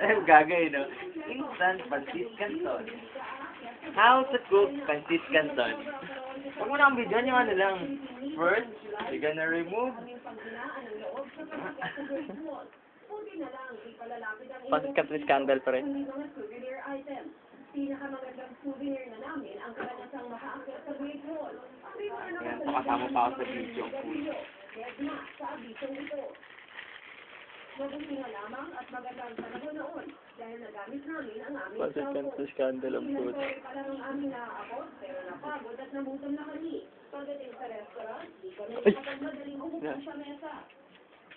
Gagay, no? Instant pancit canton. How to cook pancit canton. Huwag mo na ang video yung ano lang. First, you're gonna remove. Pancit canton scandal pa rin. Pinakamagandang souvenir na namin ang karanasang makaakyat sa Great Wall. Ayan, pakasama pa ako sa video. Kaya na sa abisong ito. Mabuti na lamang at magandang panahon noon dahil nagamit namin ang aming Pancit canton scandal ang food. Pinag-story pa lang ang aming naaabot pero napagod at nagutom na kami. Pagdating sa restaurant, di kami nakapagmadaling umupo sa mesa.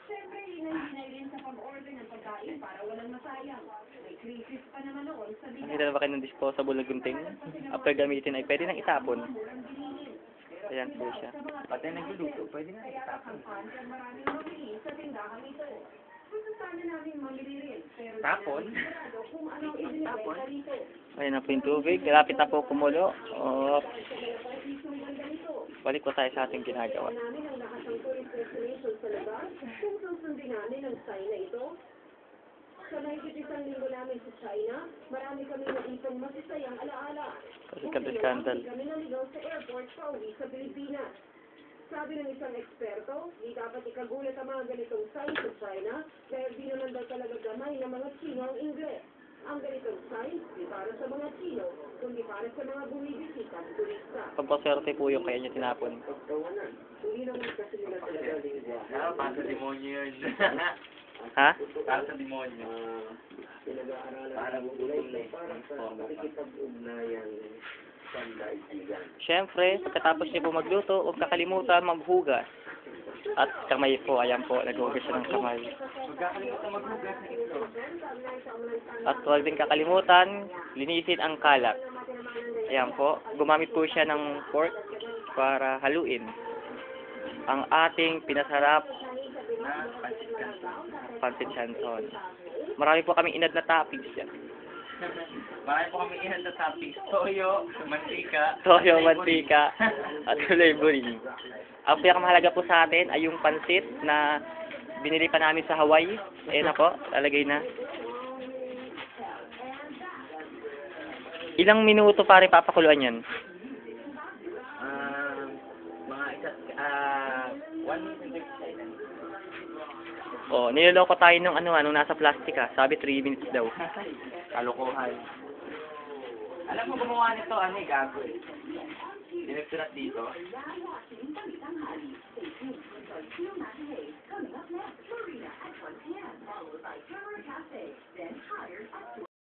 Siyempre, hinay rin sa pag-order ng pagkain para walang masayang. May crisis pa naman noon sa bigas. Nakita na ba kayo ng disposable na gunting? After gamitin ay pwede nang itapon. Ayan po siya. Pati nagluluto, pwede na itapon. Maraming mamili sa tindahan ito. Gusto sana namin mamili rin. Pero Tapon? kung anong ibinibenta dito. Ayan na po yung tubig. Malapit na po kumulo. O, balik po tayo sa ating ginagawa. Namin ang nakasang tourist destination sa lugar. Kung susundin namin ang sign na ito. Sa mahigit isang linggo namin sa China, marami kami naipong masisayang alaala. Pancit canton scandal. Kami naligaw sa airport pa uwi sa Pilipinas. Sabi ng isang eksperto, di dapat ikagulat ang mga ganitong signs sa China dahil di naman daw talaga gamay ng mga Chino ang Ingles. Ang ganitong signs, di para sa mga Chino, kundi para sa mga bumibisitang turista. Pagpaswerte po yung kaya niya tinapon. Hindi naman kasi nila talaga lingwa. Para sa demonyo yun. Ha? Para sa demonyo. Pinag-aaralan Para gugutom na para sa makikipag-ugnayan pandaigdigan. Siyempre, pagkatapos niyo po magluto, huwag kakalimutan maghugas. At kamay po, ayan po, naghugas siya ng kamay. Huwag kakalimutan maghugas na ito. At huwag din kakalimutan, linisin ang kalat. Ayan po, gumamit po siya ng fork para haluin ang ating pinasarap Na pancit canton. pancit canton. Marami po kaming inad na toppings yan. Marami po kami ilan sa toppings. Toyo, mantika. Toyo, mantika, at flavoring. Ang pinakamahalaga po sa atin ay yung pansit na binili pa namin sa Hawaii. Ayan na po, lalagay na. Ilang minuto pa rin papakuluan yan? Mga isa, 1 minute. Oh, niloloko tayo nung nung nasa plastic Sabi 3 minutes daw. Kalokohan. Alam mo gumawa nito, gago eh. Dinagsulat dito.